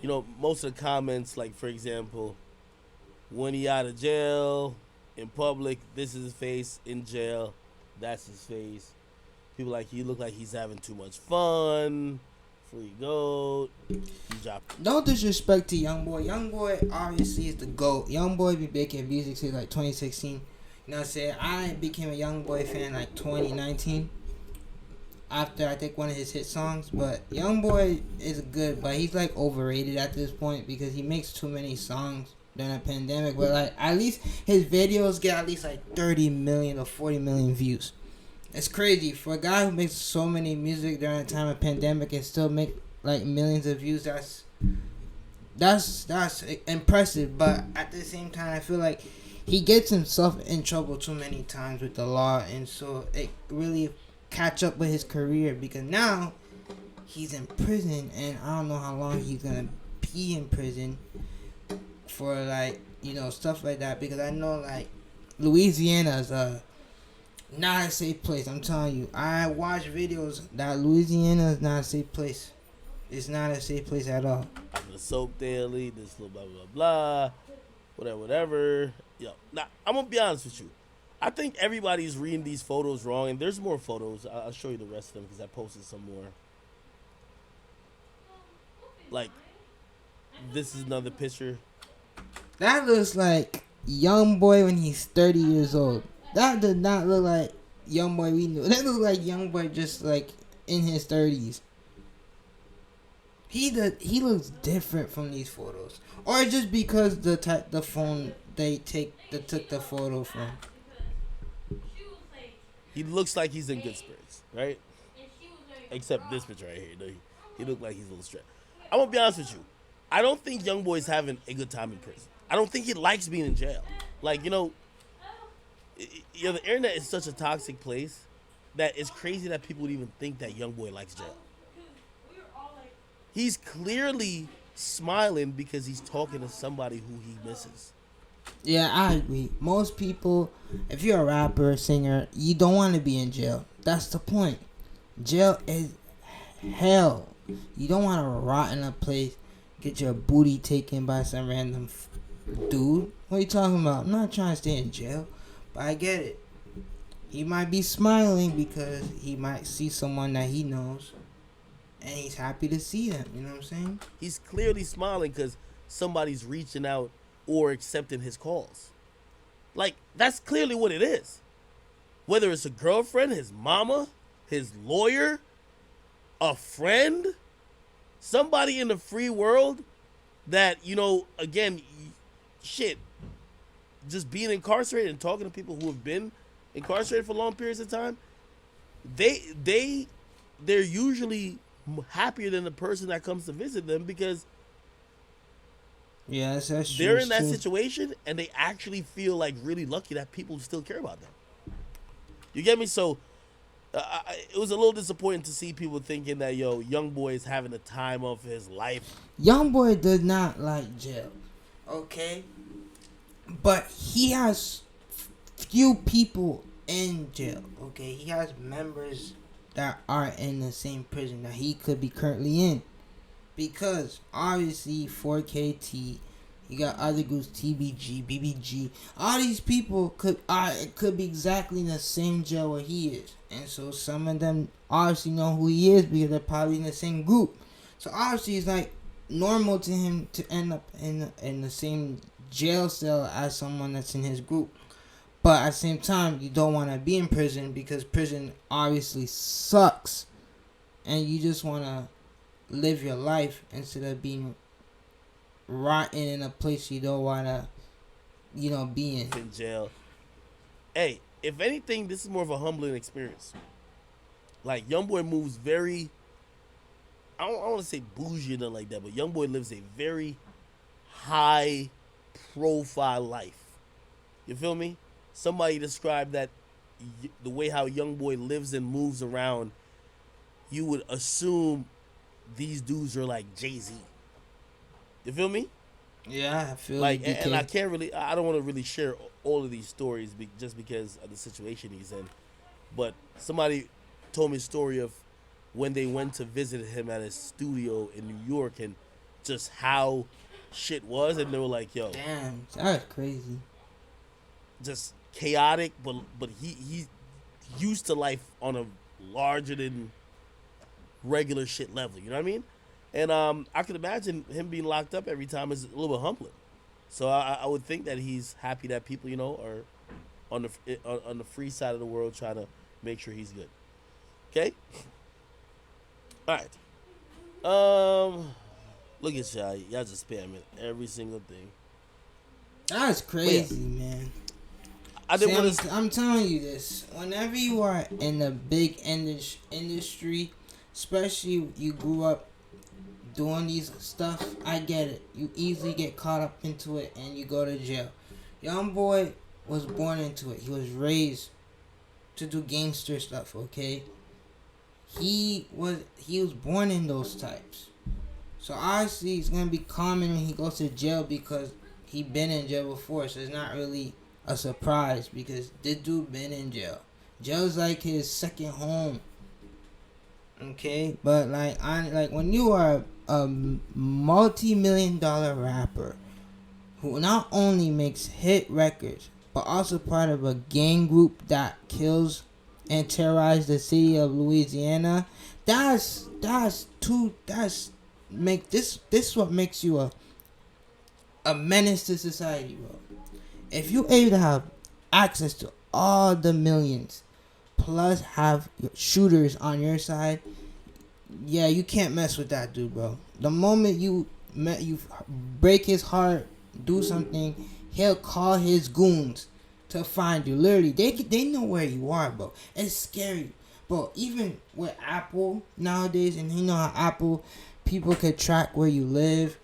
most of the comments, like for example, when he out of jail in public, this is his face. In jail, that's his face. People like he look like he's having too much fun. Free goat. He dropped. No disrespect to Youngboy. Youngboy obviously is the GOAT. Youngboy be making music since like 2016. You know what I'm saying? I became a Youngboy fan like 2019 after I think one of his hit songs. But Youngboy is good, but he's like overrated at this point because he makes too many songs during a pandemic. But like at least his videos get at least like 30 million or 40 million views. It's crazy for a guy who makes so many music during a time of pandemic and still make like millions of views. That's impressive. But at the same time, I feel like he gets himself in trouble too many times with the law, and so it really catch up with his career because now he's in prison, and I don't know how long he's gonna be in prison for like stuff like that because I know like Louisiana's not a safe place. I'm telling you. I watch videos that Louisiana is not a safe place. It's not a safe place at all. The soap daily, this little blah blah blah, whatever. Yo, now I'm gonna be honest with you. I think everybody's reading these photos wrong, and there's more photos. I'll show you the rest of them because I posted some more. Like, this is another picture. That looks like Youngboy when he's 30 years old. That did not look like Youngboy we knew. That looked like Youngboy just like in his 30s. He looks different from these photos, or just because the phone they took the photo from. He looks like he's in good spirits, right? Except this picture right here. He looked like he's a little stressed. I'm gonna be honest with you. I don't think Youngboy's having a good time in prison. I don't think he likes being in jail. Like the internet is such a toxic place that it's crazy that people would even think that Youngboy likes jail. He's clearly smiling because he's talking to somebody who he misses. Yeah, I agree. Most people, if you're a rapper or singer, you don't want to be in jail. That's the point. Jail is hell. You don't want to rot in a place, get your booty taken by some random dude. What are you talking about? I'm not trying to stay in jail, but I get it. He might be smiling because he might see someone that he knows, and he's happy to see them. You know what I'm saying? He's clearly smiling because somebody's reaching out or accepting his calls. Like, that's clearly what it is. Whether it's a girlfriend, his mama, his lawyer, a friend, somebody in the free world that, again, shit, just being incarcerated and talking to people who have been incarcerated for long periods of time, they're usually happier than the person that comes to visit them because yes, that's they're in that situation and they actually feel like really lucky that people still care about them. You get me? So it was a little disappointing to see people thinking that Youngboy is having the time of his life. Youngboy does not like jail, okay, but he has few people in jail. Okay, he has members that are in the same prison that he could be currently in. Because obviously 4KT, you got other groups, TBG, BBG, all these people could be exactly in the same jail where he is. And so some of them obviously know who he is because they're probably in the same group. So obviously it's like normal to him to end up in the same jail cell as someone that's in his group. But at the same time, you don't want to be in prison because prison obviously sucks. And you just want to live your life instead of being rotten in a place you don't want to, be in. In jail. Hey, if anything, this is more of a humbling experience. Like, Youngboy moves very, I don't want to say bougie or nothing like that, but Youngboy lives a very high profile life. You feel me? Somebody described that the way how Youngboy lives and moves around, you would assume these dudes are like Jay-Z. You feel me? Yeah, I feel like, and I don't want to really share all of these stories just because of the situation he's in. But somebody told me a story of when they went to visit him at his studio in New York, and just how shit was, and they were like, "Yo, Damn, that's crazy. just chaotic," but he used to life on a larger than regular shit level. You know what I mean? And I could imagine him being locked up every time is a little bit humbling. So I would think that he's happy that people, you know, are on the free side of the world trying to make sure he's good. Okay. All right. Look at y'all. Y'all just spamming every single thing. That's crazy, man. I didn't want to. I'm telling you this. Whenever you are in the big industry, especially you grew up doing these stuff, I get it. You easily get caught up into it and you go to jail. Youngboy was born into it. He was raised to do gangster stuff. Okay. He was born in those types. So obviously it's gonna be common when he goes to jail because he been in jail before. So it's not really a surprise because this dude been in jail. Jail's like his second home. Okay, but like when you are a multi-million-dollar rapper who not only makes hit records but also part of a gang group that kills and terrorizes the city of Louisiana, that's what makes you a menace to society, bro. If you able to have access to all the millions, plus have shooters on your side, yeah, you can't mess with that dude, bro. The moment you break his heart, do something, he'll call his goons to find you. Literally, they know where you are, bro. It's scary, bro. Even with Apple nowadays, and you know how Apple people could track where you live.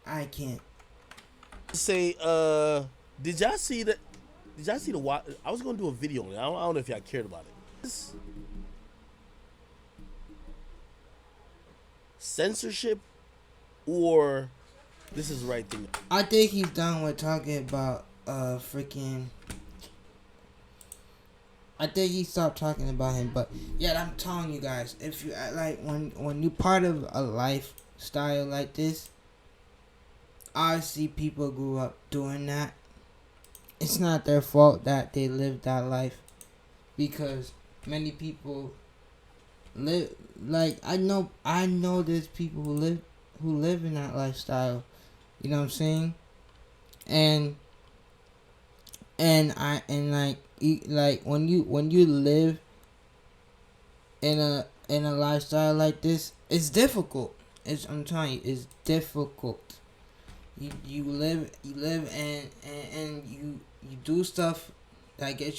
I can't say, did y'all see the? Did y'all see the? I was gonna do a video on it. I don't know if y'all cared about it. Censorship, or this is the right thing. I think he's done with talking about freaking. I think he stopped talking about him, but yeah, I'm telling you guys, if you like when you part of a lifestyle like this, obviously people grew up doing that. It's not their fault that they lived that life, because many people live like I know there's people who live in that lifestyle. You know what I'm saying? And like when you live in a lifestyle like this, it's difficult. I'm telling you, it's difficult. You live and you do stuff that gets